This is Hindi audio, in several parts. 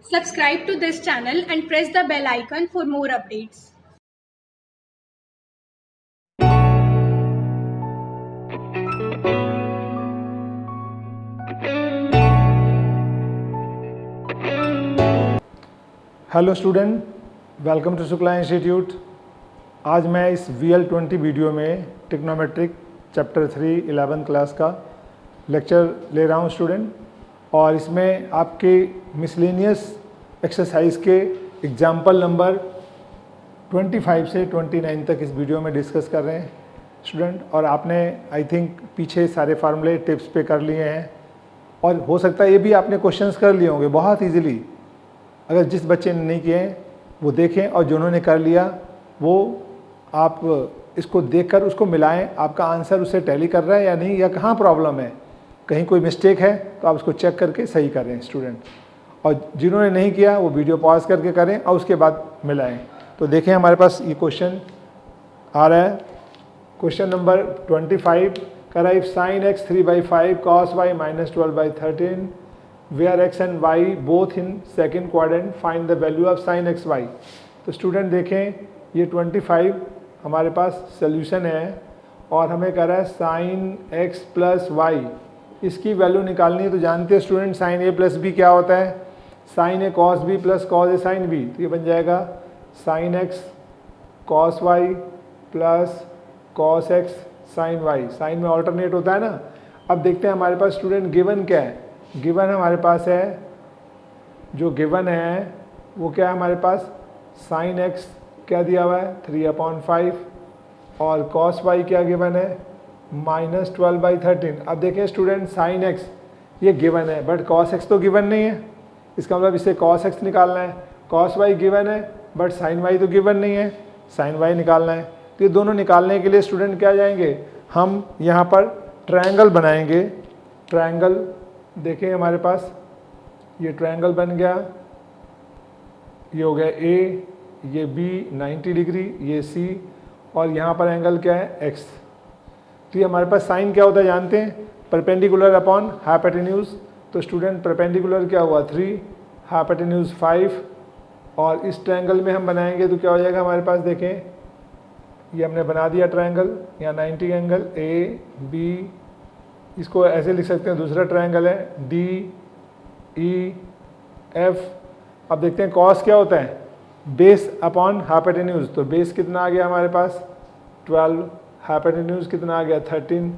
Subscribe to this channel and press the bell icon for more updates. Hello student, welcome to Shukla institute. आज मैं इस VL20 वीडियो में ट्रिग्नोमेट्रिक चैप्टर 3 11th क्लास का लेक्चर ले रहा हूं स्टूडेंट, और इसमें आपके मिसलेनियस एक्सरसाइज के एग्जाम्पल नंबर 25 से 29 तक इस वीडियो में डिस्कस कर रहे हैं स्टूडेंट। और आपने आई थिंक पीछे सारे फार्मूले टिप्स पे कर लिए हैं, और हो सकता है ये भी आपने क्वेश्चंस कर लिए होंगे बहुत ईजीली। अगर जिस बच्चे ने नहीं किए हैं वो देखें, और जिन्होंने कर लिया वो आप इसको देखकर उसको मिलाएं, आपका आंसर उससे टैली कर रहा है या नहीं, या कहाँ प्रॉब्लम है, कहीं कोई मिस्टेक है तो आप उसको चेक करके सही करें स्टूडेंट। और जिन्होंने नहीं किया वो वीडियो पॉज करके करें और उसके बाद मिलाएं। तो देखें हमारे पास ये क्वेश्चन आ रहा है, क्वेश्चन नंबर 25 करा, if sign x 3/5 cos y -12/13 where x and y both in second quadrant find the value of sin x y। तो स्टूडेंट देखें ये 25 हमारे पास सोल्यूशन है, और हमें कह रहा है sin x प्लस वाई, इसकी वैल्यू निकालनी है। तो जानते हैं student sin a plus b क्या होता है, sin a cos b plus cos a sin b। तो ये बन जाएगा sin x cos y plus cos x sin y। Sine में ऑल्टरनेट होता है ना। अब देखते हैं हमारे पास स्टूडेंट गिवन क्या है। गिवन हमारे पास है, जो गिवन है वो क्या है हमारे पास, sin x क्या दिया हुआ है 3/5, और cos y क्या गिवन है -12/13। अब देखें स्टूडेंट sin x ये गिवन है, बट cos x तो गिवन नहीं है, इसका मतलब इसे cos x निकालना है। cos y गिवन है बट sin y तो गिवन नहीं है, sin y निकालना है। तो ये दोनों निकालने के लिए स्टूडेंट क्या जाएंगे, हम यहाँ पर ट्रायंगल बनाएंगे। ट्रायंगल देखें हमारे पास ये ट्रायंगल बन गया, ये हो गया A, ये B 90 डिग्री, ये C, और यहाँ पर एंगल क्या है X। तो ये हमारे पास साइन क्या होता है जानते हैं, परपेंडिकुलर अपॉन हाइपोटेन्यूज। तो स्टूडेंट परपेंडिकुलर क्या हुआ 3, हाइपोटेन्यूज 5, और इस ट्रायंगल में हम बनाएंगे तो क्या हो जाएगा हमारे पास, देखें ये हमने बना दिया ट्रायंगल, यहाँ 90 एंगल A B, इसको ऐसे लिख सकते हैं, दूसरा ट्रायंगल है D E F। अब देखते हैं कॉस क्या होता है, बेस अपॉन हाइपोटेन्यूज। तो बेस कितना आ गया हमारे पास 12, हाइपोटेन्यूज कितना आ गया 13।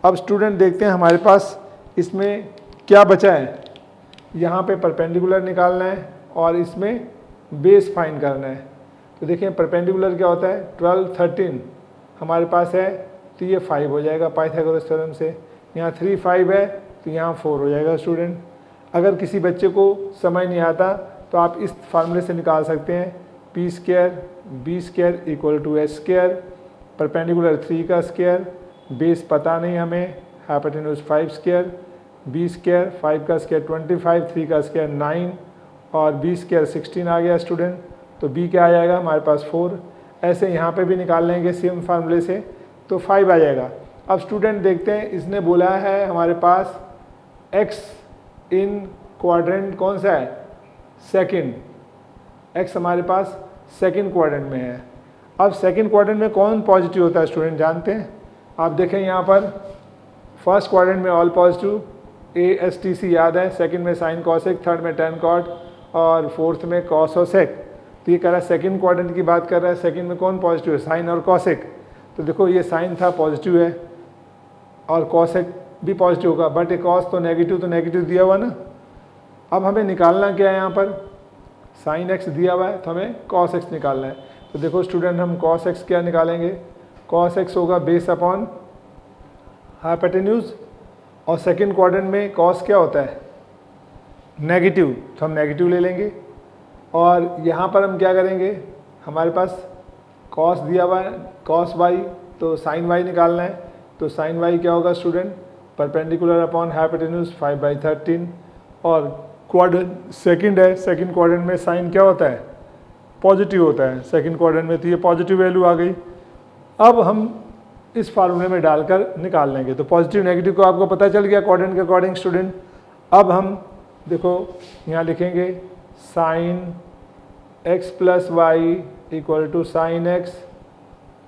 अब स्टूडेंट देखते हैं हमारे पास इसमें क्या बचा है, यहाँ पे परपेंडिकुलर निकालना है और इसमें बेस फाइंड करना है। तो देखिए परपेंडिकुलर क्या होता है 12 13 हमारे पास है, तो ये 5 हो जाएगा पाइथागोरस थ्योरम से। यहाँ 3 5 है तो यहाँ 4 हो जाएगा स्टूडेंट। अगर किसी बच्चे को समझ नहीं आता तो आप इस फार्मूले से निकाल सकते हैं, p² b² = s², परपेंडिकुलर 3 का स्क्वायर, बेस पता नहीं हमें, हाइपोटेन्यूज 5², b² 5 का स्क्वायर 25, 3 का स्क्वायर 9, और b² 16 आ गया स्टूडेंट। तो b क्या आ जाएगा हमारे पास 4। ऐसे यहाँ पे भी निकाल लेंगे सेम फार्मूले से, तो 5 आ जाएगा। अब स्टूडेंट देखते हैं, इसने बोला है हमारे पास x इन क्वाड्रेंट कौन सा है, सेकंड। x हमारे पास सेकंड क्वाड्रेंट में है। अब सेकंड क्वाड्रेंट में कौन पॉजिटिव होता है स्टूडेंट जानते हैं, आप देखें यहाँ पर फर्स्ट क्वाड्रेंट में ऑल पॉजिटिव, ASTC याद है, सेकंड में साइन कॉसेक, थर्ड में टेन कॉट, और फोर्थ में कॉस और सेक। तो ये कह रहा है सेकंड क्वाड्रेंट की बात कर रहा है, सेकंड में कौन पॉजिटिव है, साइन और कॉसेक। तो देखो ये साइन था पॉजिटिव है, और कॉसेक भी पॉजिटिव होगा, बट ये कॉस तो नेगेटिव दिया हुआ ना। अब हमें निकालना क्या है, यहाँ पर साइन x दिया हुआ है तो हमें कॉस x निकालना है। तो देखो स्टूडेंट हम कॉस x क्या निकालेंगे, कॉस x होगा बेस अपॉन हाइपोटेन्यूज, और सेकंड क्वाड्रेंट में कॉस क्या होता है नेगेटिव, तो हम नेगेटिव ले लेंगे। और यहाँ पर हम क्या करेंगे, हमारे पास कॉस दिया हुआ है कॉस y, तो साइन y निकालना है। तो साइन y क्या होगा स्टूडेंट, परपेंडिकुलर अपॉन हाइपोटेन्यूज 5/13, और क्वाड्रेंट सेकंड है, सेकंड क्वाड्रेंट में साइन क्या होता है पॉजिटिव होता है सेकंड क्वाड्रेंट में, तो ये पॉजिटिव वैल्यू आ गई। अब हम इस फार्मूले में डालकर निकाल लेंगे। तो पॉजिटिव नेगेटिव को आपको पता चल गया क्वाड्रेंट के अकॉर्डिंग स्टूडेंट। अब हम देखो यहाँ लिखेंगे sine x plus y equal to sine x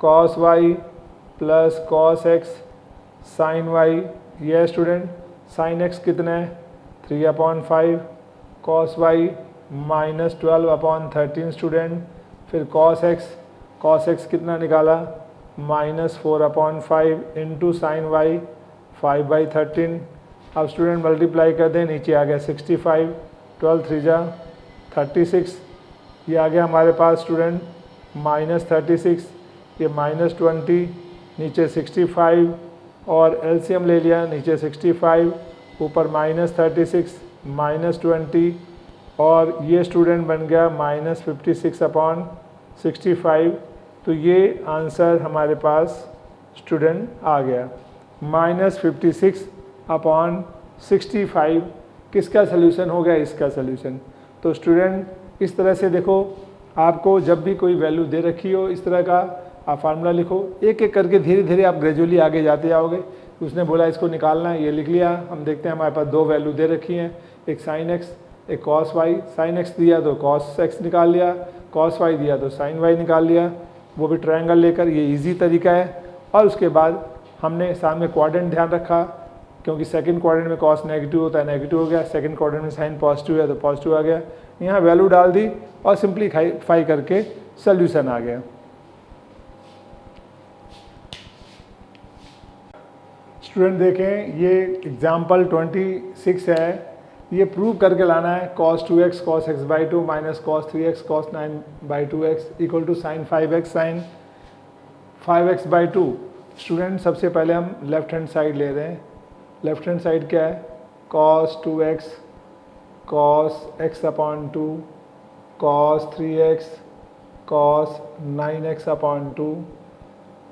cos y plus cos x sine y. ये स्टूडेंट साइन एक्स कितना है 3/5, कॉस वाई -12/13 स्टूडेंट। फिर कॉस एक्स कितना निकाला -4/5 इंटू साइन वाई 5/13। अब स्टूडेंट मल्टीप्लाई कर दें, नीचे आ गया 65, 12 3 जा 36, ये आ गया हमारे पास स्टूडेंट -36, ये -20, नीचे 65 और एलसीएम ले लिया, नीचे 65 ऊपर -36 -20 और ये स्टूडेंट बन गया -56/65। तो ये आंसर हमारे पास स्टूडेंट आ गया -56/65। किसका सल्यूशन हो गया, इसका सल्यूशन। तो स्टूडेंट इस तरह से देखो, आपको जब भी कोई वैल्यू दे रखी हो इस तरह का आप फार्मूला लिखो, एक एक करके धीरे धीरे आप ग्रेजुअली आगे जाते जाओगे। उसने बोला इसको निकालना है, ये लिख लिया। हम देखते हैं हमारे पास दो वैल्यू दे रखी हैं, एक साइन एक्स एक कॉस वाई। साइन एक्स दिया तो कॉस एक्स निकाल लिया, कॉस वाई दिया तो साइन वाई निकाल लिया, वो भी ट्रायंगल लेकर। ये इजी तरीका है। और उसके बाद हमने सामने क्वाड्रेंट ध्यान रखा, क्योंकि सेकंड क्वाड्रेंट में कॉस नेगेटिव होता है, नेगेटिव हो गया। सेकंड क्वाड्रेंट में साइन पॉजिटिव है तो पॉजिटिव आ गया। यहाँ वैल्यू डाल दी और सिंप्लीफाई करके सोल्यूशन आ गया। स्टूडेंट देखें, ये एग्जाम्पल 26 है। ये प्रूव करके लाना है cos 2x cos x/2 minus cos 3x cos 9/2x equal to sine 5x sine 5x/2। Student सबसे पहले हम लेफ्ट हैंड साइड ले रहे हैं। लेफ्ट हैंड साइड क्या है, cos 2x cos x/2 cos 3x cos 9x/2।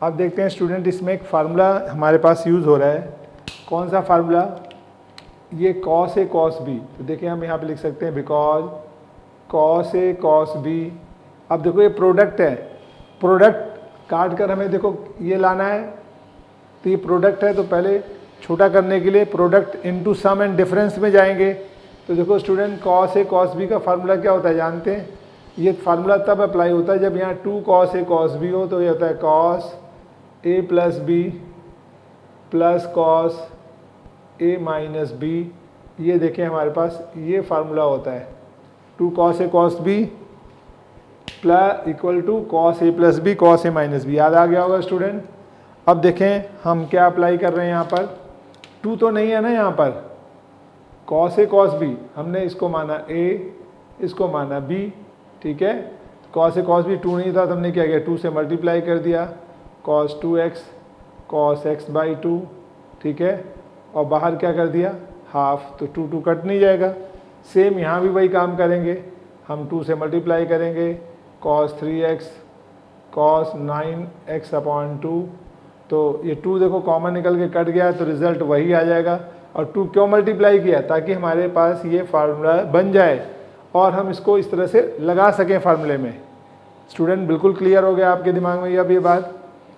अब देखते हैं स्टूडेंट, इसमें एक फार्मूला हमारे पास यूज़ हो रहा है। कौन सा फार्मूला, ये cos A cos B। तो देखिए हम यहाँ पे लिख सकते हैं because cos A cos B। अब देखो ये प्रोडक्ट है, प्रोडक्ट काट कर हमें देखो ये लाना है। तो ये प्रोडक्ट है, तो पहले छोटा करने के लिए product into sum and difference में जाएंगे। तो देखो student cos A cos B का फार्मूला क्या होता है जानते हैं। ये फार्मूला तब अप्लाई होता है जब यहाँ 2 cos A cos B हो। तो ये होता है cos A plus B plus cos A minus B। ये देखें हमारे पास ये फार्मूला होता है 2 cos A cos B plus equal to cos A plus B cos A minus B। याद आ गया होगा स्टूडेंट। अब देखें हम क्या अप्लाई कर रहे हैं, यहाँ पर 2 तो नहीं है ना, यहाँ पर cos A cos B हमने इसको माना A, इसको माना B, ठीक है। cos A cos B 2 नहीं था तो हमने क्या किया, 2 से मल्टीप्लाई कर दिया cos 2x cos x/2, ठीक है। और बाहर क्या कर दिया हाफ, तो 2 2 कट नहीं जाएगा। सेम यहाँ भी वही काम करेंगे, हम 2 से मल्टीप्लाई करेंगे cos 3x cos 9x/2। तो ये 2 देखो कॉमन निकल के कट गया तो रिजल्ट वही आ जाएगा। और 2 क्यों मल्टीप्लाई किया, ताकि हमारे पास ये फार्मूला बन जाए और हम इसको इस तरह से लगा सकें फार्मूले में। स्टूडेंट बिल्कुल क्लियर हो गया आपके दिमाग में अब ये बात।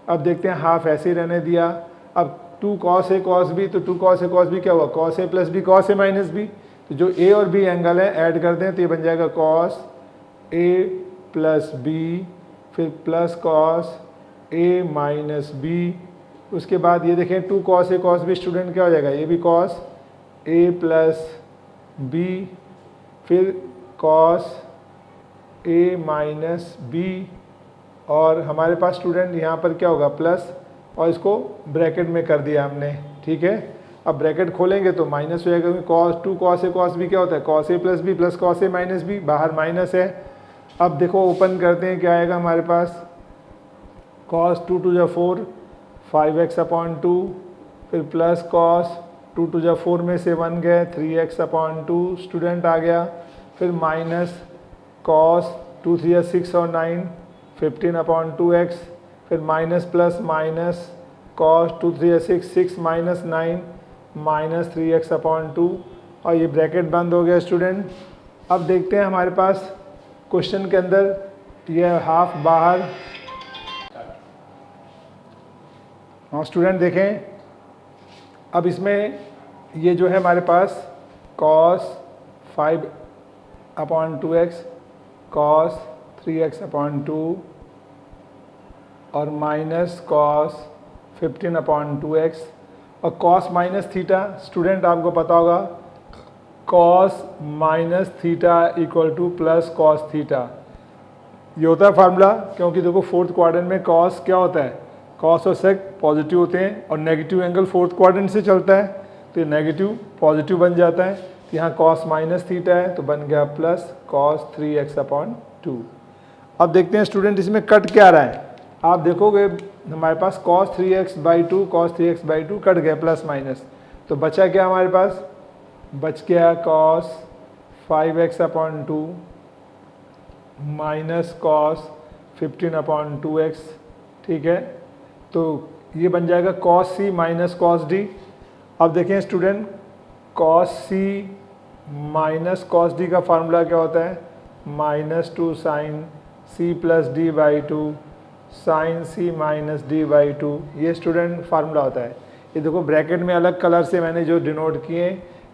अब देखते हैं हाफ ऐसे ही रहने दिया। अब 2 cos A cos B, तो 2 cos A cos B क्या हुआ, cos A plus B cos A minus B। तो जो A और B एंगल है ऐड कर दें तो ये बन जाएगा cos A प्लस B फिर plus cos A minus B। उसके बाद ये देखें 2 cos A cos B student क्या हो जाएगा, ये भी cos A प्लस B फिर cos A माइनस B। और हमारे पास स्टूडेंट यहाँ पर क्या होगा प्लस, और इसको ब्रैकेट में कर दिया हमने, ठीक है। अब ब्रैकेट खोलेंगे तो माइनस हो जाएगा, क्योंकि 2 cos A cos B क्या होता है cos A plus B plus cos A minus B, बाहर माइनस है। अब देखो ओपन करते हैं क्या आएगा हमारे पास, cos 2 to 4 5x/2 फिर प्लस cos 2 to 4 में से 1 गए 3x/2 स्टूडेंट आ गया। फिर माइनस cos 2 3 6 और 9 15/2x फिर minus plus minus cos 2 3 6 6 minus 9 minus 3x/2 और ये ब्रैकेट बंद हो गया स्टूडेंट। अब देखते हैं हमारे पास क्वेश्चन के अंदर ये हाफ बाहर। हाँ स्टूडेंट देखें, अब इसमें ये जो है हमारे पास cos 5 upon 2x cos 3x upon 2 और माइनस कॉस 15 अपॉन 2x और कॉस माइनस थीटा स्टूडेंट आपको पता होगा cos minus theta equal two plus cos theta. ये होता है फार्मूला, क्योंकि देखो फोर्थ क्वाड्रेंट में कॉस क्या होता है, कॉस और सेक पॉजिटिव होते हैं और नेगेटिव एंगल फोर्थ क्वाड्रेंट से चलता है, तो ये नेगेटिव पॉजिटिव बन जाता है। तो यहाँ कॉस माइनस थीटा है तो बन गया प्लस कॉस 3x अपॉन 2। अब देखते हैं स्टूडेंट इसमें कट क्या रहा है। आप देखोगे हमारे पास cos 3x/2 cos 3x/2 cut गया प्लस माइनस, तो बचा क्या हमारे पास, बच गया cos 5x upon 2 minus cos 15 upon 2x। ठीक है, तो ये बन जाएगा cos c minus cos d। अब देखें student cos c minus cos d का फार्मूला क्या होता है, -2 sin c plus d by 2 sine c minus d by 2। ये स्टूडेंट फार्मूला होता है। ये देखो ब्रैकेट में अलग कलर से मैंने जो डिनोट किए,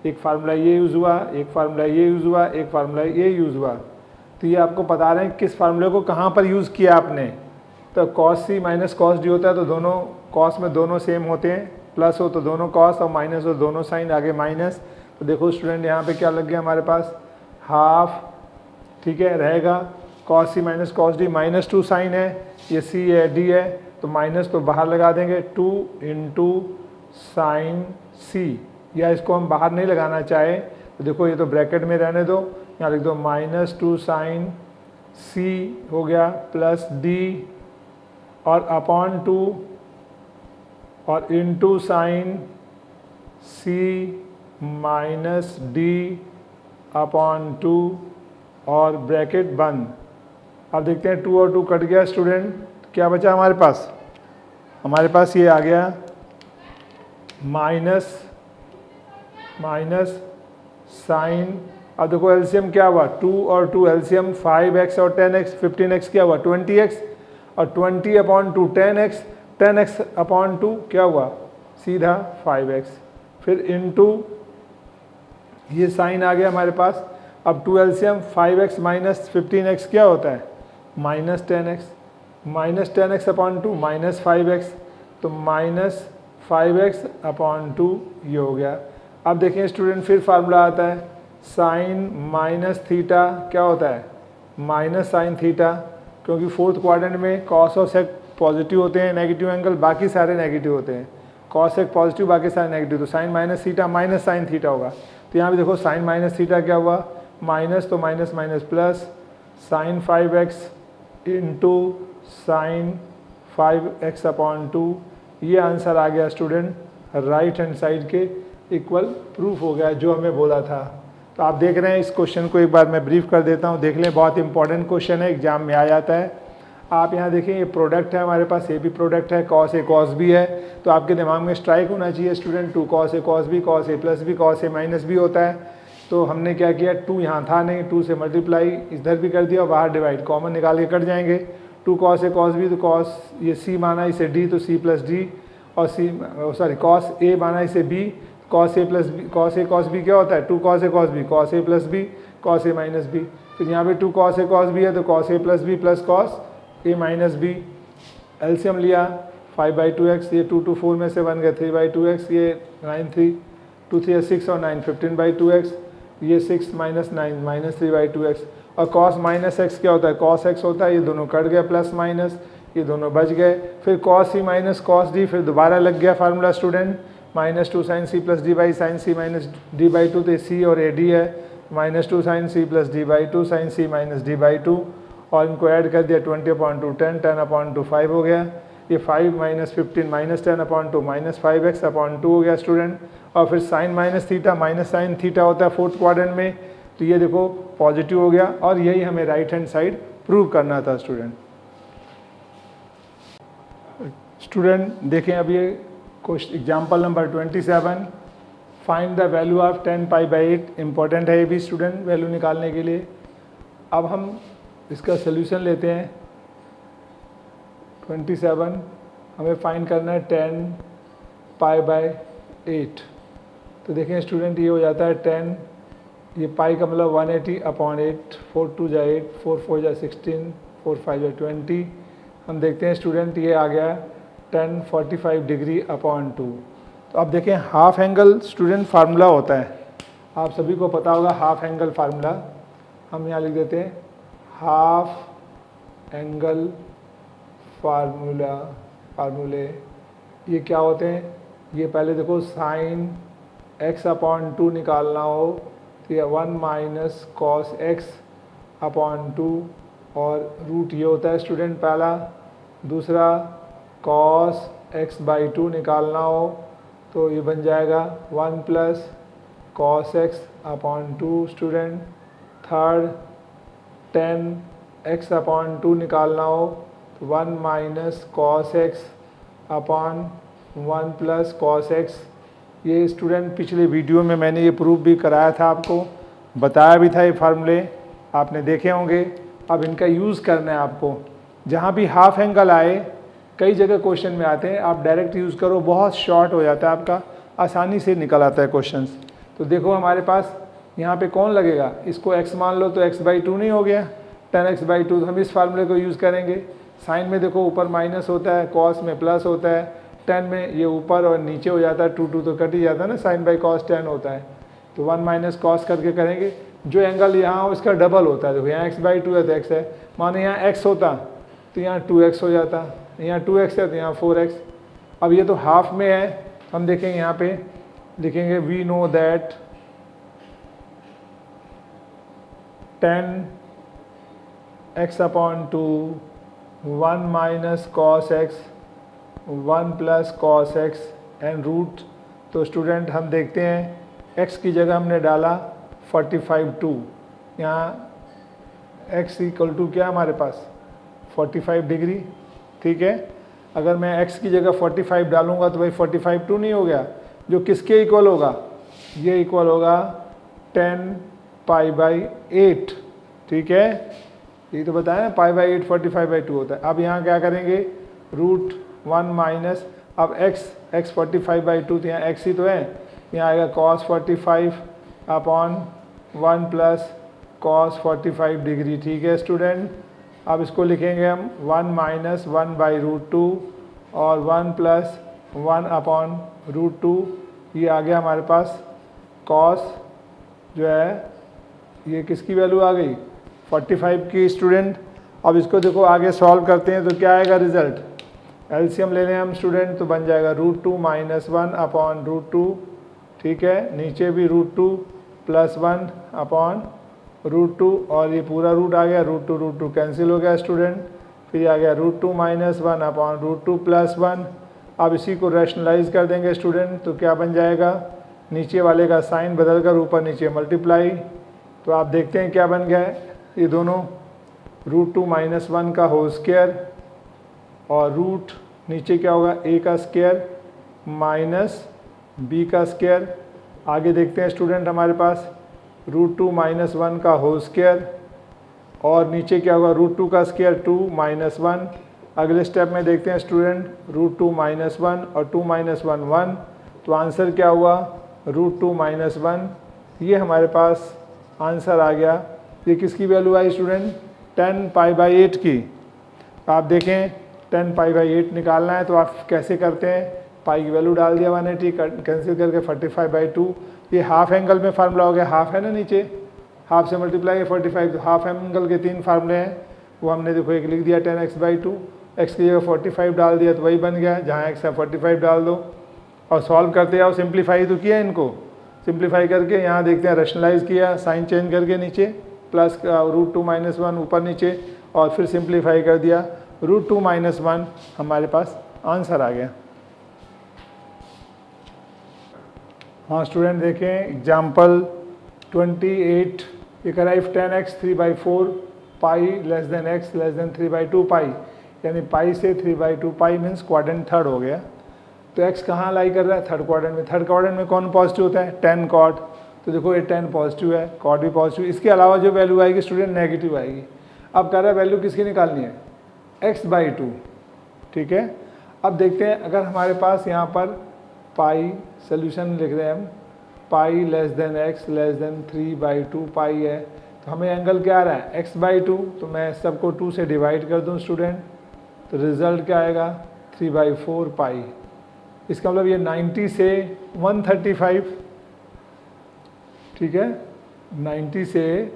एक फार्मूला ये यूज़ हुआ, एक फार्मूला ये यूज़ हुआ, एक फार्मूला ये यूज़ हुआ। तो ये आपको बता रहे हैं किस फार्मूले को कहाँ पर यूज़ किया आपने। तो कॉस सी माइनस कॉस डी होता है, तो दोनों कॉस में दोनों सेम होते हैं, प्लस हो तो दोनों कॉस और माइनस हो दोनों साइन, आगे माइनस। तो देखो स्टूडेंट यहाँ पे क्या लग गया हमारे पास, हाफ। ठीक है, रहेगा कॉस सी माइनस कॉस डी, -2 साइन है, ये सी है डी है, तो माइनस तो बाहर लगा देंगे 2 इंटू साइन सी, या इसको हम बाहर नहीं लगाना चाहे तो देखो ये तो ब्रैकेट में रहने दो, यहाँ लिख दो -2 साइन सी हो गया प्लस डी और अपॉन 2 और into sine c minus D upon 2 और ब्रैकेट बंद। अब देखते हैं 2 और 2 कट गया स्टूडेंट, क्या बचा हमारे पास, हमारे पास ये आ गया माइनस साइन। अब देखो एलसीएम क्या हुआ, 2 और 2 एलसीएम 5x और 10x, 15x क्या हुआ 20x और 20 अपॉन 2 10x, 10x अपॉन 2 क्या हुआ सीधा 5x, फिर इनटू ये साइन आ गया हमारे पास। अब 2 एलसीएम 5x माइनस 15x क्या होता है minus 10x upon 2 minus 5x, तो माइनस 5x अपॉन 2 ये हो गया। अब देखें स्टूडेंट फिर फार्मूला आता है साइन माइनस थीटा क्या होता है माइनस साइन थीटा, क्योंकि फोर्थ क्वाड्रेंट में कॉस और सेक पॉजिटिव होते हैं, नेगेटिव एंगल बाकी सारे नेगेटिव होते हैं, कॉस सेक पॉजिटिव बाकी सारे नेगेटिव, तो sine minus theta minus sine theta होगा। तो यहाँ पे देखो साइन माइनस थीटा क्या हुआ, माइनस तो minus minus plus sign 5x into sine 5x upon 2, ये आंसर आ गया स्टूडेंट राइट हैंड साइड के इक्वल प्रूफ हो गया जो हमें बोला था। तो आप देख रहे हैं इस क्वेश्चन को एक बार मैं ब्रीफ कर देता हूँ, देख लें, बहुत इंपॉर्टेंट क्वेश्चन है, एग्जाम में आ जाता है। आप यहाँ देखें ये प्रोडक्ट है हमारे पास, ये भी प्रोडक्ट है, कॉस ए कॉस बी है, तो आपके दिमाग में स्ट्राइक होना चाहिए student 2 cos A cos B, cos A plus B, cos A minus B होता है। तो हमने क्या किया, 2 यहाँ था नहीं, 2 से मल्टीप्लाई इधर भी कर दिया और बाहर डिवाइड, कॉमन निकाल के कट जाएंगे। 2 कॉस ए कॉस बी, तो कॉस ये सी माना इसे डी, तो सी प्लस डी, और सी कॉस ए माना इसे B, cos A plus B, cos A cos B क्या होता है 2 cos A cos B, cos A plus B, cos A minus B. फिर यहाँ पे 2 कॉस ए कॉस बी है तो cos A plus B plus cos A minus B. LCM लिया 5/2x, ये 2 to 4 में से बन गया 3/2x, ये 9 3 2 3 6 और 9 15/2x, ये 6 माइनस 9 माइनस 3/2x। और cos माइनस एक्स क्या होता है cos x होता है, ये दोनों कट गए प्लस माइनस, ये दोनों बच गए। फिर cos c minus cos d, फिर दोबारा लग गया formula student -2 sin c plus d by sine c minus d by 2, तो c और ए डी है, -2 sin c plus d by 2 sin c minus d by 2, और इनको ऐड कर दिया 20/2 10 10/2 5 हो गया। ये 5 minus 15 minus 10/2 minus 5x upon 2 हो गया स्टूडेंट। और फिर sine minus theta minus sine theta होता है फोर्थ क्वाड्रेंट में, तो ये देखो पॉजिटिव हो गया, और यही हमें राइट हैंड साइड प्रूव करना था स्टूडेंट। देखें अब ये question example number 27, find the value of 10π/8, important है ये भी स्टूडेंट वैल्यू निकालने के लिए। अब हम इसका सोल्यूशन लेते हैं। 27 हमें फाइंड करना है 10π/8, तो देखें स्टूडेंट ये हो जाता है 10 ये पाई का मतलब 180/8, 4 2 जा 8, 4 4 जा 16, 4 5 जा 20। हम देखते हैं स्टूडेंट ये आ गया 1045 डिग्री अपॉन 2। तो अब देखें हाफ एंगल स्टूडेंट फार्मूला होता है, आप सभी को पता होगा हाफ एंगल फार्मूला। हम यहाँ लिख देते हैं हाफ एंगल फार्मूले ये क्या होते हैं। ये पहले देखो साइन x/2 निकालना हो तो यह 1 माइनस कॉस x/2 और रूट ये होता है स्टूडेंट पहला। दूसरा कॉस x/2 निकालना हो तो ये बन जाएगा 1 plus cos x/2 student. Third tan x/2 निकालना हो तो 1 minus cos x/1 plus cos x। ये स्टूडेंट पिछले वीडियो में मैंने ये प्रूफ भी कराया था, आपको बताया भी था, ये फार्मूले आपने देखे होंगे। अब इनका यूज़ करना है आपको। जहाँ भी हाफ एंगल आए, कई जगह क्वेश्चन में आते हैं, आप डायरेक्ट यूज़ करो, बहुत शॉर्ट हो जाता है आपका, आसानी से निकल आता है क्वेश्चंस। तो देखो हमारे पास यहाँ पे कौन लगेगा, इसको x मान लो तो x/2 नहीं हो गया, 10x/2। तो हम इस फार्मूले को यूज़ करेंगे। साइन में देखो ऊपर माइनस होता है, कॉस में प्लस होता है, टेन में ये ऊपर और नीचे हो जाता है, 2 तो कट ही जाता है ना, साइन बाई कॉस 10 होता है। तो 1 माइनस कॉस करके करेंगे, जो एंगल यहाँ हो इसका डबल होता है। देखो यहाँ x/2 है तो x है, माने यहाँ x होता तो यहाँ 2x हो जाता, यहाँ 2x है तो यहाँ 4x। अब ये तो हाफ में है, हम देखेंगे यहाँ पे लिखेंगे we know that 10x/2 1 minus cos x 1 plus cos x and root. तो स्टूडेंट हम देखते हैं x की जगह हमने डाला 45/2, यहाँ x इक्वल टू क्या हमारे पास 45 डिग्री, ठीक है। अगर मैं x की जगह 45 डालूंगा तो भाई 45/2 नहीं हो गया, जो किसके इक्वल होगा, ये इक्वल होगा 10π/8, ठीक है। ये तो बताया ना π/8 45/2 होता है। अब यहाँ क्या करेंगे, रूट 1 माइनस, अब x 45/2 तो यहाँ x ही तो है, यहाँ आएगा cos 45/1 प्लस cos 45 डिग्री, ठीक है स्टूडेंट। अब इसको लिखेंगे हम 1 माइनस 1/√2 और 1 प्लस 1/√2। ये आ गया हमारे पास cos जो है, ये किसकी वैल्यू आ गई 45 की स्टूडेंट। अब इसको देखो आगे सॉल्व करते हैं तो क्या आएगा रिजल्ट, एलसीएम ले लें हम स्टूडेंट तो बन जाएगा √2 माइनस 1/√2, ठीक है। नीचे भी √2 प्लस 1/√2 और ये पूरा रूट आ गया, √2 कैंसिल हो गया स्टूडेंट। फिर ये आ गया √2 माइनस 1/√2 प्लस 1। अब इसी को रैशनलाइज कर देंगे स्टूडेंट तो क्या बन जाएगा, नीचे वाले का साइन बदल कर ऊपर नीचे मल्टीप्लाई। तो आप देखते हैं क्या बन गया है, ये दोनों √2 माइनस 1 का होल स्क्वायर और रूट नीचे क्या होगा a का स्क्वायर माइनस b का स्क्वायर। आगे देखते हैं स्टूडेंट हमारे पास √2 माइनस 1 का होल स्क्वायर और नीचे क्या होगा √2 का स्क्वायर 2 माइनस 1। अगले स्टेप में देखते हैं स्टूडेंट √2 माइनस 1 और 2 माइनस 1 1, तो आंसर क्या हुआ √2 माइनस 1। ये हमारे पास आंसर आ गया। ये किसकी वैल्यू आई स्टूडेंट 10π/8 की। आप देखें 10π/8 निकालना है तो आप कैसे करते हैं, पाई की वैल्यू डाल दिया 180 कैंसिल करके 45/2। ये हाफ एंगल में फार्मूला हो गया, हाफ है ना नीचे, हाफ से मल्टीप्लाई है 45, तो हाफ एंगल के 3 फार्मूले हैं, वो हमने देखो एक लिख दिया 10x/2, x की जगह 45 डाल दिया तो वही बन गया, जहाँ x है 45 डाल दो और सॉल्व करते जाओ। सिंप्लीफाई तो किया इनको, सिंप्लीफाई करके यहाँ देखते हैं रैशनलाइज किया, साइन चेंज करके नीचे प्लस √2 माइनस 1 ऊपर नीचे और फिर सिंप्लीफाई कर दिया, √2 माइनस 1 हमारे पास आंसर आ गया। हाँ स्टूडेंट देखें एग्जाम्पल 28, ये करा if 10x 3/4 pi less than x less than 3/2 पाई, यानी पाई से 3/2 पाई मीन्स क्वाड्रेंट थर्ड हो गया। तो x कहाँ लाई कर रहा है, थर्ड क्वाड्रेंट में। थर्ड क्वाड्रेंट में कौन पॉजिटिव होता है 10 कॉट, तो देखो ये 10 पॉजिटिव है, कॉट भी पॉजिटिव। इसके अलावा जो वैल्यू आएगी स्टूडेंट नेगेटिव आएगी। अब कह रहा है वैल्यू किसकी निकालनी है x/2, ठीक है। अब देखते हैं अगर हमारे पास यहाँ पर पाई सोल्यूशन लिख रहे हैं हम, पाई less than x less than 3/2 पाई है। तो हमें एंगल क्या आ रहा है x/2, तो मैं सबको 2 से डिवाइड कर दूं स्टूडेंट, तो रिजल्ट क्या आएगा 3/4 पाई। इसका मतलब ये 90 से 135, ठीक है, 90 से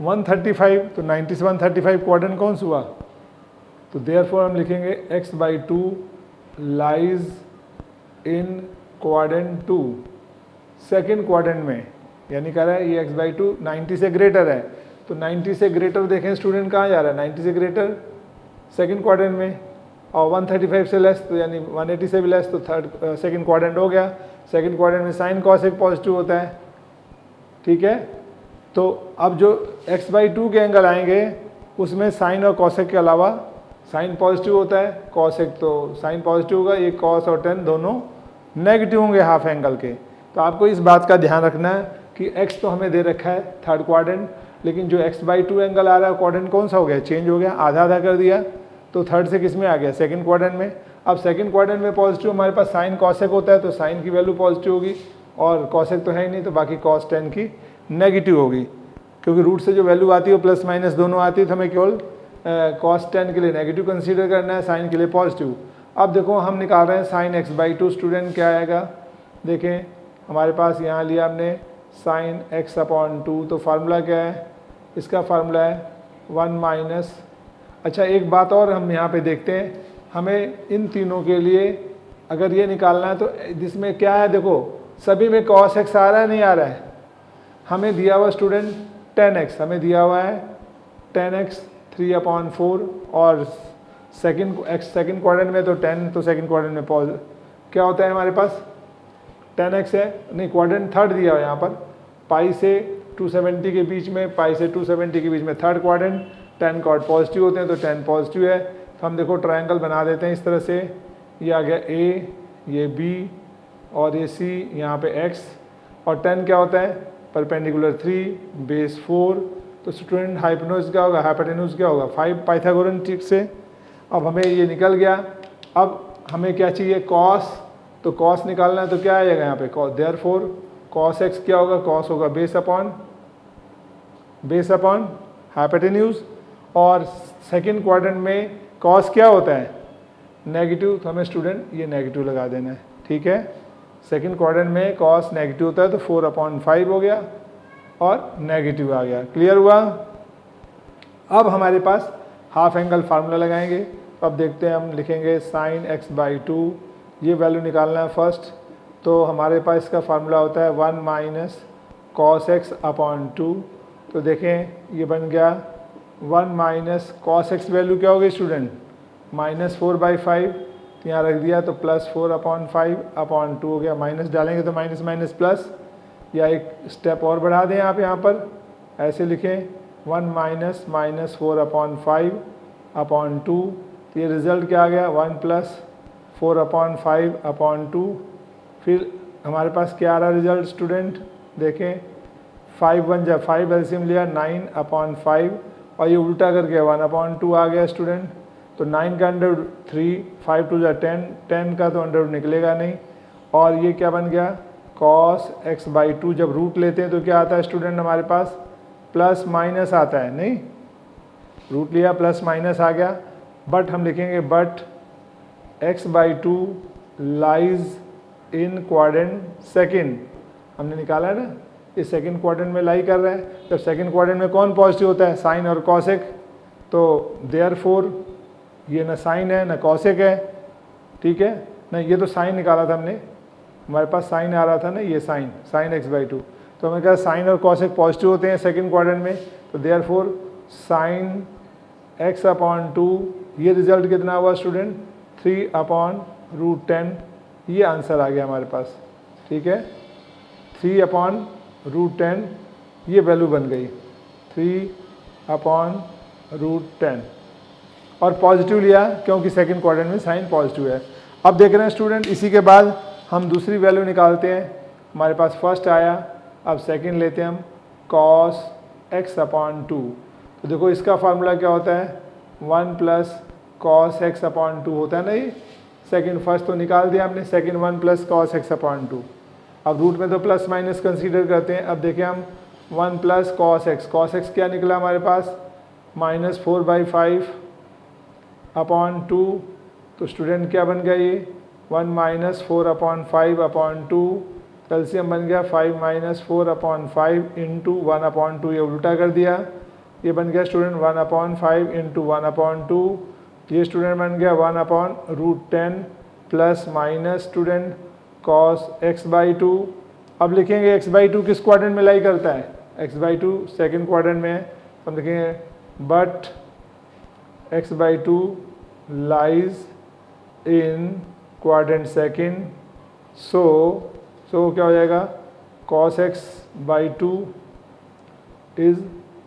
135, तो 90 से 135 क्वाड्रेंट कौन सा हुआ, तो देयरफॉर हम लिखेंगे x/2 lies in quadrant 2, second quadrant में, यानी कह रहा है ये x/2 90 से ग्रेटर है। तो 90 से ग्रेटर देखें स्टूडेंट कहाँ जा रहा है, 90 से ग्रेटर सेकेंड क्वाड्रेंट में, और 135 से लेस तो यानी 180 से भी लेस, तो थर्ड सेकेंड क्वाड्रेंट हो गया। सेकेंड क्वाड्रेंट में साइन कॉसेक पॉजिटिव होता है, ठीक है। तो अब जो x/2 के एंगल आएंगे उसमें साइन और कॉसेक के अलावा साइन पॉजिटिव होता है, कॉसेक तो साइन पॉजिटिव होगा, ये कॉस और टेन दोनों नेगेटिव होंगे हाफ एंगल के। तो आपको इस बात का ध्यान रखना है कि x तो हमें दे रखा है थर्ड क्वाड्रेंट, लेकिन जो x/2 एंगल आ रहा है क्वाड्रेंट कौन सा हो गया, चेंज हो गया, आधा आधा कर दिया, तो थर्ड से किस में आ गया, सेकंड क्वाड्रेंट में। अब सेकंड क्वाड्रेंट में पॉजिटिव हमारे पास साइन कॉसेक होता है, तो साइन की वैल्यू पॉजिटिव होगी, और कॉसेक तो है ही नहीं, तो बाकी कॉस टेन की नेगेटिव होगी, क्योंकि रूट से जो वैल्यू आती है वो प्लस माइनस दोनों आती है, तो हमें केवल कॉस टेन के लिए नेगेटिव कंसीडर करना है, साइन के लिए पॉजिटिव। अब देखो हम निकाल रहे हैं साइन x/2 स्टूडेंट, क्या आएगा, देखें हमारे पास यहाँ लिया हमने साइन x/2, तो फार्मूला क्या है, इसका फार्मूला है 1 माइनस, अच्छा एक बात और हम यहाँ पे देखते हैं, हमें इन तीनों के लिए अगर ये निकालना है तो जिसमें क्या है, देखो सभी में cos x आ रहा है नहीं आ रहा है, हमें दिया हुआ स्टूडेंट 10x, हमें दिया हुआ है 10x 3/4, और सेकंड क्वाड्रेंट में तो 10, तो सेकंड क्वाड्रेंट में क्या होता है हमारे पास 10x है, नहीं क्वाड्रेंट थर्ड दिया हुआ है यहाँ पर, पाई से 270 के बीच में, पाई से 270 के बीच में थर्ड क्वाड्रेंट, 10 कॉर्ड पॉजिटिव होते हैं, तो 10 पॉजिटिव है। तो हम देखो ट्रायंगल बना देते हैं इस तरह से, ये आ गया A, ये B और ये C, यहाँ पे X, और 10 क्या होता है परपेंडिकुलर 3 बेस 4, तो स्टूडेंट हाइपोटेन्यूज क्या होगा, हाइपोटेन्यूज क्या होगा 5 पाइथागोरन ट्रिक से। अब हमें ये निकल गया, अब हमें क्या चाहिए कॉस, तो कॉस निकालना है, तो क्या आएगा यहाँ पे कॉस, देयरफॉर कॉस एक्स क्या होगा, कॉस होगा बेस अपॉन हाइपोटेन्यूज, और सेकंड क्वाड्रेंट में कॉस क्या होता है नेगेटिव, तो हमें स्टूडेंट ये नेगेटिव लगा देना है, ठीक है। सेकंड क्वाड्रेंट में कॉस नेगेटिव होता है, तो 4/5 हो गया और नेगेटिव आ गया, क्लियर हुआ। अब हमारे पास हाफ एंगल फार्मूला लगाएंगे, तो अब देखते हैं, हम लिखेंगे साइन x/2, ये वैल्यू निकालना है फर्स्ट, तो हमारे पास इसका फार्मूला होता है 1 माइनस कॉस x/2, तो देखें ये बन गया 1 माइनस कॉस x वैल्यू क्या हो गई स्टूडेंट -4/5, तो यहाँ रख दिया, तो +4/5/2 हो गया, माइनस डालेंगे तो माइनस माइनस प्लस, या एक स्टेप और बढ़ा दें आप यहाँ पर, ऐसे लिखें 1 माइनस -4/5/2, तो ये रिज़ल्ट क्या आ गया 1 + 4/5/2, फिर हमारे पास क्या आ रहा है रिजल्ट स्टूडेंट, देखें 5 1 जा 5 एलसीएम लिया 9/5, और ये उल्टा करके 1/2 आ गया स्टूडेंट, तो 9 का अंडर 3, 5 2 जा 10, 10 का तो अंडर निकलेगा नहीं, और ये क्या बन गया cos x/2, जब रूट लेते हैं तो क्या आता है स्टूडेंट हमारे पास प्लस माइनस आता है, नहीं रूट लिया प्लस माइनस आ गया, बट हम लिखेंगे but x/2 lies in quadrant second, हमने निकाला है ना, ये सेकेंड क्वाड्रेंट में लाई कर रहा है, जब सेकेंड क्वाड्रेंट में कौन पॉजिटिव होता है साइन और कॉसेक, तो देयरफॉर ये ना साइन है ना कॉसेक है, ठीक है ना, ये तो साइन निकाला था हमने, हमारे पास साइन आ रहा था ना, ये साइन x/2, तो हमें कहा साइन और कॉसेक पॉजिटिव होते हैं सेकेंड क्वाड्रेंट में, तो देयरफॉर साइन x/2, ये रिजल्ट कितना हुआ स्टूडेंट 3/√10, ये आंसर आ गया हमारे पास, ठीक है 3/√10, ये वैल्यू बन गई 3/√10, और पॉजिटिव लिया क्योंकि सेकंड क्वाड्रेंट में साइन पॉजिटिव है। अब देख रहे हैं स्टूडेंट, इसी के बाद हम दूसरी वैल्यू निकालते हैं, हमारे पास फर्स्ट आया, अब सेकंड लेते हैं हम cos x/2, तो देखो इसका फार्मूला क्या होता है 1 + cos x/2 होता है ना, ये सेकंड, फर्स्ट तो निकाल दिया हमने, सेकंड 1 + cos x/2, अब रूट में तो प्लस माइनस कंसीडर करते हैं। अब देखें हम 1 प्लस कॉस एक्स क्या निकला हमारे पास -4/5 अपॉन 2। तो स्टूडेंट क्या बन गया ये 1 - 4/5 अपॉन 2, कैल्शियम बन गया 5 - 4/5 इंटू 1/2। ये उल्टा कर दिया, ये बन गया स्टूडेंट 1/5 इंटू 1/2। ये स्टूडेंट बन गया 1/√10 plus minus student cos x/2। अब लिखेंगे x/2 किस क्वाड्रेंट में लाई करता है, x/2 सेकंड क्वाड्रेंट में है। हम लिखेंगे but x/2 lies in quadrant second, so क्या हो जाएगा cos x/2 इज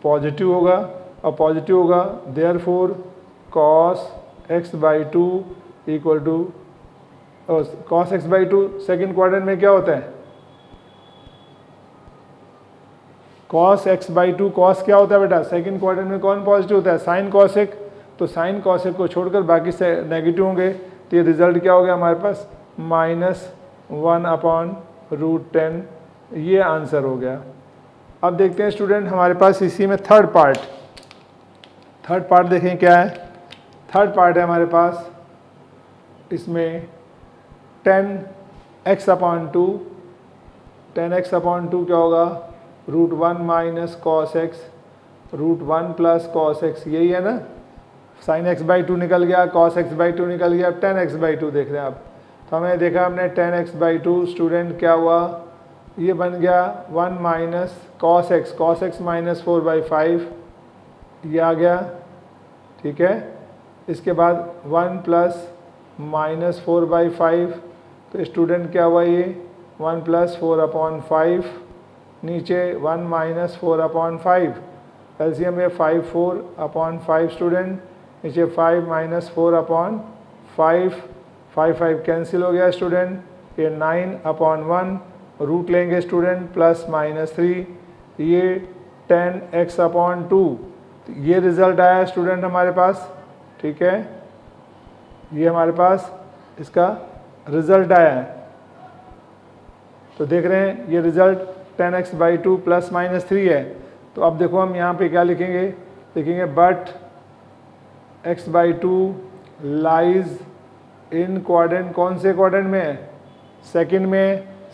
पॉजिटिव होगा, और पॉजिटिव होगा therefore cos x/2 equal to cos x/2 second quadrant में क्या होता है cos x/2 cos क्या होता है बेटा सेकेंड क्वाड्रेंट में कौन पॉजिटिव होता है sin cos x। तो sin cos x को छोड़कर बाकी से नेगेटिव होंगे, तो ये रिजल्ट क्या हो गया हमारे पास -1/√10। ये आंसर हो गया। अब देखते हैं स्टूडेंट हमारे पास इसी में थर्ड पार्ट देखें क्या है। थर्ड पार्ट है हमारे पास इसमें 10x/2 क्या होगा √1 - cos x √1 + cos x, यही है ना। sin x/2 निकल गया, cos x/2 निकल गया, अब 10x/2 देख रहे हैं आप। तो हमें देखा हमने 10x/2 स्टूडेंट क्या हुआ, ये बन गया 1 - cos x -4/5 ये आ गया, ठीक है। इसके बाद 1 + -4/5, तो स्टूडेंट क्या हुआ ये 1 + 4/5, नीचे 1 - 4/5, एलसीएम में 5/4/5 स्टूडेंट, नीचे 5 - 4/5, 5 कैंसिल हो गया स्टूडेंट, ये 9/1 रूट लेंगे स्टूडेंट +-3, ये 10x/2। ये रिजल्ट आया स्टूडेंट हमारे पास, ठीक है। ये हमारे पास इसका रिजल्ट आया है। तो देख रहे हैं ये रिजल्ट 10x/2 +-3 है। तो अब देखो हम यहाँ पे क्या लिखेंगे, but x/2 lies in quadrant, कौन से क्वाड्रेंट में है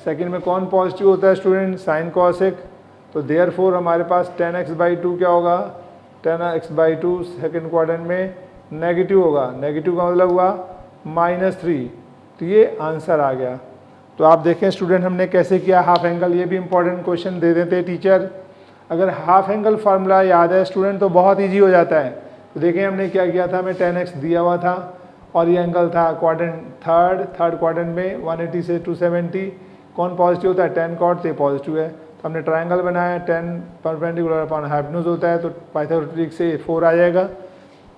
सेकंड में कौन पॉजिटिव होता है स्टूडेंट sin cos x। तो देयरफॉर हमारे पास 10x/2 क्या होगा 10x/2 सेकंड क्वाड्रेंट में नेगेटिव होगा, नेगेटिव का मतलब हुआ -3। तो ये आंसर आ गया। तो आप देखें स्टूडेंट हमने कैसे किया हाफ एंगल, ये भी इंपॉर्टेंट क्वेश्चन दे देते हैं टीचर। अगर हाफ एंगल फार्मूला याद है स्टूडेंट तो बहुत ईजी हो जाता है। तो देखें हमने क्या किया था, हमें 10x दिया हुआ था और ये एंगल था क्वाड्रेंट थर्ड क्वाड्रेंट में 180 से 270, कौन पॉजिटिव होता है 10 cot, तो पॉजिटिव है। तो हमने ट्रायंगल बनाया 10 परपेंडिकुलर अपॉन हाइपोटेन्यूज होता है, तो पाइथागोरस ट्रिक से 4 आ जाएगा,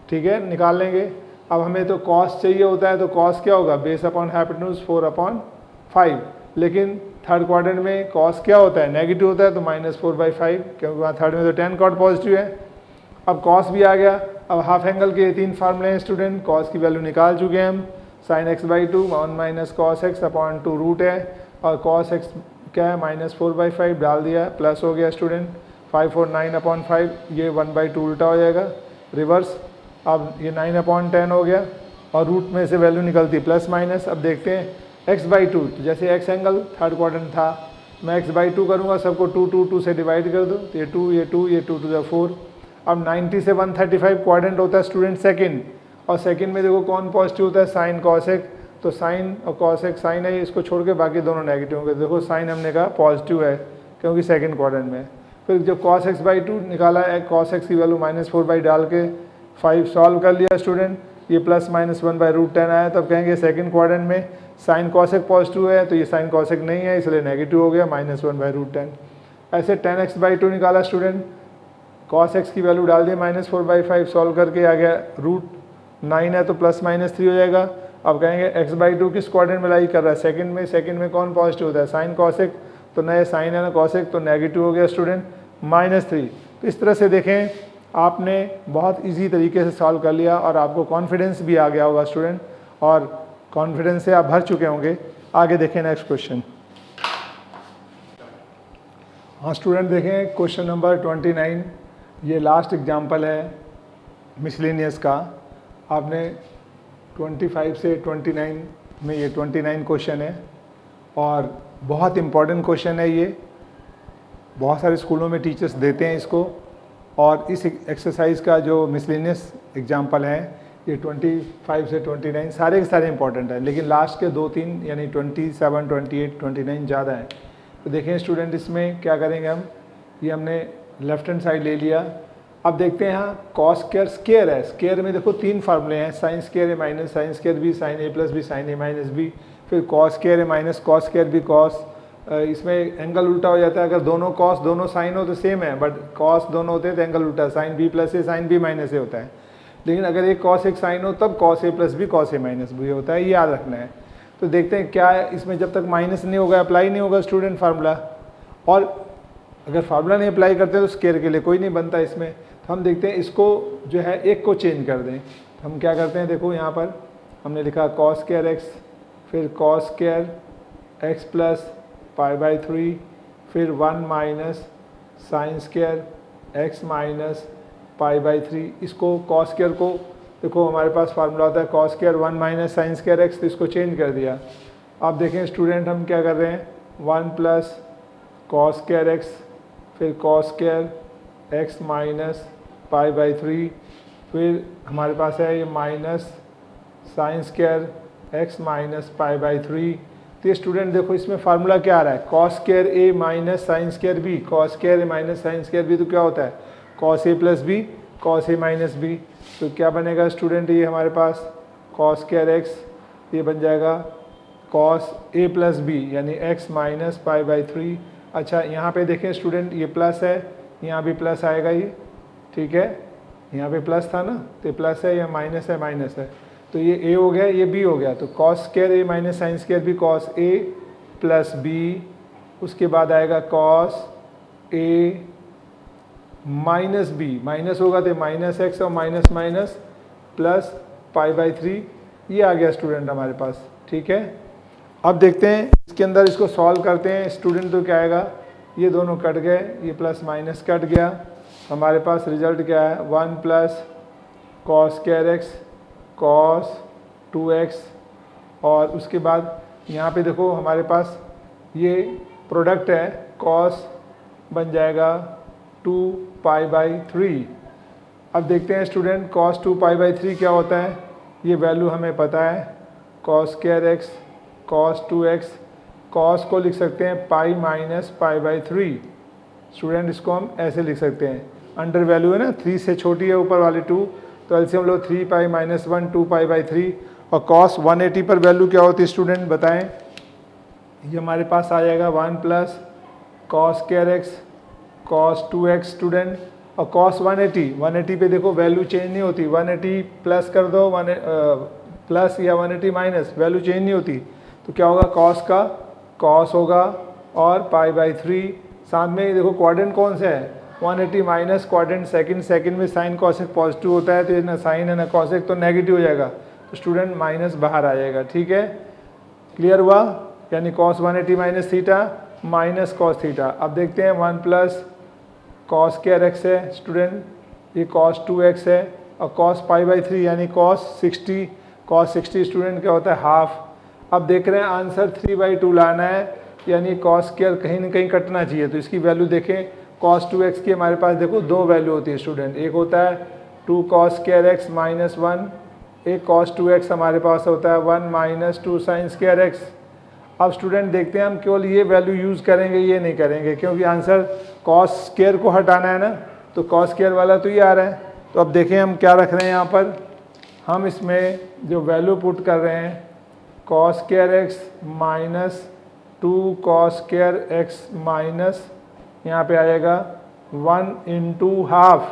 ठीक है, निकाल लेंगे। अब हमें तो कॉस चाहिए होता है, तो कॉस क्या होगा बेस अपॉन हाइपोटेन्यूज 4/5, लेकिन थर्ड क्वाड्रेंट में कॉस क्या होता है नेगेटिव होता है, तो -4/5, क्योंकि वहाँ थर्ड में तो 10 cot पॉजिटिव है। अब कॉस भी आ गया। अब हाफ एंगल के 3 फार्मूले हैं स्टूडेंट, कॉस की वैल्यू निकाल चुके हैं हम, sin x/2 1 - cos x/2 root है, और cos x क्या है -4/5 डाल दिया, प्लस हो गया स्टूडेंट 549/5, ये 1/2 उल्टा हो जाएगा रिवर्स। अब ये 9/10 हो गया, और रूट में से वैल्यू निकलती है प्लस माइनस। अब देखते हैं x/2, तो जैसे x एंगल थर्ड क्वाड्रेंट था, मैं x/2 करूँगा, सबको 2 से डिवाइड कर दूँ, तो ये 2 ये 2 ये 2 to the 4। अब 90 से 135 क्वाड्रेंट होता है स्टूडेंट सेकंड, और सेकंड में देखो कौन पॉजिटिव होता है sin cos x, तो sin और cos x साइन है, इसको छोड़ के बाकी दोनों नेगेटिव होंगे। देखो साइन हमने कहा पॉजिटिव है क्योंकि सेकंड क्वाड्रेंट में। फिर जब cos x/2 निकाला है, cos x की वैल्यू -4 डाल के 5 सॉल्व कर लिया स्टूडेंट, ये +-1/√10 आया, तब कहेंगे सेकंड क्वाड्रेंट में sin cos x पॉजिटिव है, तो ये sin cos x नहीं है इसलिए नेगेटिव हो गया -1/√10। ऐसे 10x/2 निकाला स्टूडेंट, cos x की वैल्यू डाल दी -4/5, सॉल्व करके आ गया √9 है तो +-3 हो जाएगा। अब कहेंगे x/2 किस क्वाड्रेंट में लाई कर रहा है सेकंड में कौन पॉजिटिव होता है sin cos x, तो नए साइन है ना cos x, तो नेगेटिव हो गया स्टूडेंट -3। तो इस तरह से देखें आपने बहुत इजी तरीके से सॉल्व कर लिया और आपको कॉन्फिडेंस भी आ गया होगा स्टूडेंट, और कॉन्फिडेंस से आप भर चुके होंगे। आगे देखें नेक्स्ट क्वेश्चन। हाँ स्टूडेंट, देखें क्वेश्चन नंबर 29, ये लास्ट एग्जाम्पल है मिसलेनियस का। आपने 25 से 29 में ये 29 क्वेश्चन है और बहुत इम्पॉर्टेंट क्वेश्चन है ये। बहुत सारे स्कूलों में टीचर्स देते हैं इसको, और इस एक्सरसाइज का जो मिसलेनियस एग्जाम्पल है ये 25 से 29 सारे के सारे इंपॉर्टेंट हैं, लेकिन लास्ट के 2-3 यानी 27, 28, 29 ज़्यादा हैं। तो देखें स्टूडेंट, इसमें क्या करेंगे हम, ये हमने लेफ्ट हैंड साइड ले लिया। अब देखते हैं यहाँ कॉस स्क्वायर स्क्वायर है। स्क्वायर में देखो 3 फार्मूले हैं, sine square A minus sine square B, sine A plus B, sine A minus B, फिर cos square A minus cos square B cos. इसमें एंगल उल्टा हो जाता है, अगर दोनों कॉस दोनों साइन हो तो सेम है, बट कॉस दोनों होते हैं तो एंगल उल्टा, साइन बी प्लस ए साइन बी माइनस ए होता है। लेकिन अगर एक कॉस एक साइन हो तब cos A plus B cos A minus B होता है, ये याद रखना है। तो देखते हैं क्या है इसमें, जब तक माइनस नहीं होगा अप्लाई नहीं होगा स्टूडेंट फार्मूला, और अगर फार्मूला नहीं अप्लाई करते तो स्क्वायर के लिए कोई नहीं बनता इसमें। तो हम देखते हैं इसको जो है एक को चेंज कर दें। तो हम क्या करते हैं, देखो यहाँ पर हमने लिखा कॉस स्क्वायर एक्स, फिर cos square x plus pi by 3, फिर 1 minus sine square x minus pi by 3। इसको कॉस स्क्वायर को देखो हमारे पास फार्मूला होता है cos square 1 minus sine square x, तो इसको चेंज कर दिया। अब देखें स्टूडेंट हम क्या कर रहे हैं, 1 प्लस कॉस स्क्वायर एक्स, फिर cos square x minus pi by 3, फिर हमारे पास है ये minus sine square x minus pi by 3। तो ये स्टूडेंट देखो इसमें फार्मूला क्या आ रहा है, cos square A minus sine square B, cos square A minus sine square B, तो क्या होता है cos A plus B cos A minus B. तो क्या बनेगा स्टूडेंट, ये हमारे पास कॉस स्क्वायर एक्स, ये बन जाएगा कॉस ए प्लस बी यानी एक्स माइनस पाई बाई 3। अच्छा यहाँ पे देखें स्टूडेंट, ये प्लस है, यहाँ भी प्लस आएगा ये, ठीक है, यहाँ पे प्लस था ना, तो प्लस है, या माइनस है माइनस है, तो ये ए हो गया ये बी हो गया। तो cos square A minus sine square B cos A plus B, उसके बाद आएगा cos A minus B, minus होगा तो माइनस एक्स और minus minus plus pi by 3, ये आ गया स्टूडेंट हमारे पास, ठीक है। अब देखते हैं इसके अंदर, इसको सॉल्व करते हैं स्टूडेंट, तो क्या आएगा, ये दोनों कट गए, ये प्लस माइनस कट गया, हमारे पास रिजल्ट क्या है 1 plus cos square x cos 2x, और उसके बाद यहाँ पे देखो हमारे पास ये प्रोडक्ट है, कॉस बन जाएगा 2 पाई बाई 3। अब देखते हैं स्टूडेंट कॉस 2 पाई बाई 3 क्या होता है, ये वैल्यू हमें पता है, cos square x cos 2x, cos को लिख सकते हैं pi minus pi by 3। Student इसको हम ऐसे लिख सकते हैं, अंडर वैल्यू है ना, 3 से छोटी है ऊपर वाली 2, तो LCM low 3 pi minus 1 2 pi by 3। और कॉस 180 पर वैल्यू क्या होती है स्टूडेंट बताएं, ये हमारे पास आ जाएगा 1 plus cos square x cos 2x student, और कॉस 180 पे देखो वैल्यू चेंज नहीं होती, 180 प्लस कर दो, प्लस या 180 माइनस, वैल्यू चेंज नहीं होती, तो क्या होगा कॉस का कॉस होगा और पाई बाई 3। साथ में देखो क्वाड्रेंट कौन सा है, 180 माइनस क्वाड्रेंट सेकंड में साइन कॉसेक पॉजिटिव होता है, तो ये ना साइन है ना कॉसेक, तो नेगेटिव हो जाएगा, तो स्टूडेंट माइनस बाहर आ जाएगा, ठीक है, क्लियर हुआ, यानी cos 180 minus theta minus cos theta. अब देखते हैं 1 प्लस कॉस स्क्वायर एक्स है स्टूडेंट, ये कॉस 2x है, और कॉस पाई बाई 3 यानी कॉस 60 स्टूडेंट क्या होता है हाफ। अब देख रहे हैं आंसर 3/2 लाना है, यानी कॉस स्क्वायर कहीं ना कहीं कटना चाहिए, तो इसकी वैल्यू देखें, कॉस 2x की हमारे पास देखो 2 वैल्यू होती है स्टूडेंट, एक होता है 2 कॉस स्क्वायर एक्स माइनस 1, एक कॉस 2x हमारे पास होता है 1 माइनस 2 साइन स्क्वायर एक्स। अब स्टूडेंट देखते हैं हम केवल ये वैल्यू यूज़ करेंगे, ये नहीं करेंगे, क्योंकि आंसर कॉस स्क्वायर को हटाना है ना, तो कॉस स्क्वायर वाला तो ये आ रहा है। तो अब देखें हम क्या रख रहे हैं यहाँ पर, हम इसमें जो वैल्यू पुट कर रहे हैं cos square x minus 2 cos square x minus, यहाँ पे आएगा 1 इंटू हाफ,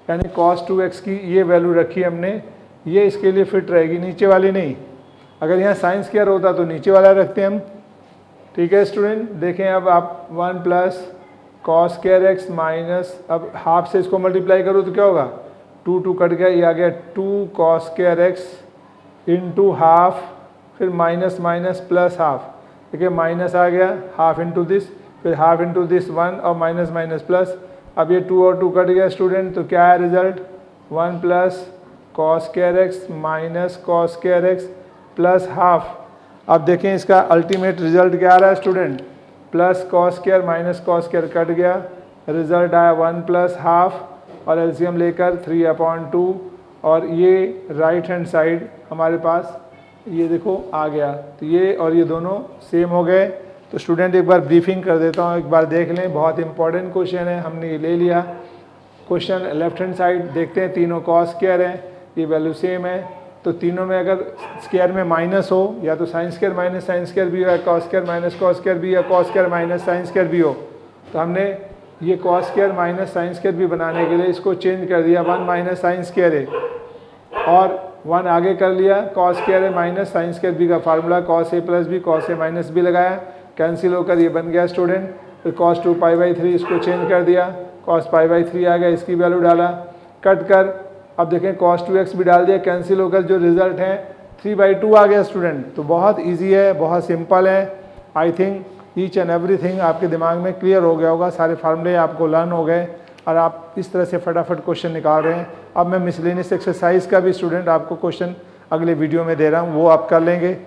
यानी कॉस 2x की ये वैल्यू रखी हमने, ये इसके लिए फिट रहेगी, नीचे वाली नहीं। अगर यहाँ साइन स्क्वायर होता तो नीचे वाला रखते हम, ठीक है स्टूडेंट। देखें अब आप 1 plus cos square x minus, अब हाफ से इसको मल्टीप्लाई करो तो क्या होगा, 2 कट गया, ये आ गया 2 cos square x into half, फिर माइनस माइनस प्लस हाफ, देखिए माइनस आ गया हाफ इंटू दिस, फिर हाफ इंटू दिस 1 और माइनस माइनस प्लस। अब ये 2 और 2 कट गया स्टूडेंट, तो क्या है result 1 plus cos square x minus cos square x plus half. अब देखें इसका अल्टीमेट रिजल्ट क्या आ रहा है student, plus cos square minus cos square cut गया, रिजल्ट आया 1 प्लस हाफ और एलसीएम लेकर 3/2 और ये राइट हैंड साइड हमारे पास ये देखो आ गया। तो ये और ये दोनों सेम हो गए। तो स्टूडेंट एक बार ब्रीफिंग कर देता हूँ, एक बार देख लें, बहुत इंपॉर्टेंट क्वेश्चन है, हमने ये ले लिया। क्वेश्चन लेफ्ट हैंड साइड देखते हैं, तीनों कॉस स्क्वायर हैं, ये वैल्यू सेम है। तो तीनों में अगर स्क्वायर में माइनस हो, या तो sine square minus sine square भी हो, या cos square minus cos square भी, या cos square minus sine square भी हो, तो हमने ये cos square minus sine square भी बनाने के लिए इसको चेंज कर दिया, 1 माइनस साइन स्क्वायर है और 1 आगे कर लिया, कॉस स्क्वायर है माइनस साइन स्क्वायर बी का formula, cos A plus B, cos A minus B लगाया, कैंसिल होकर ये बन गया स्टूडेंट। फिर कॉस 2π/3 इसको चेंज कर दिया, कॉस π/3 आ गया, इसकी वैल्यू डाला, कट कर अब देखें cos 2x भी डाल दिया, कैंसिल होकर जो रिजल्ट है 3/2 आ गया स्टूडेंट। तो बहुत इजी है, बहुत सिंपल है। I think each and everything आपके दिमाग में क्लियर हो गया होगा, सारे फार्मूले आपको लर्न हो गए और आप इस तरह से फटाफट क्वेश्चन निकाल रहे हैं। अब मैं मिसलेनियस एक्सरसाइज का भी स्टूडेंट आपको क्वेश्चन अगले वीडियो में दे रहा हूँ, वो आप कर लेंगे।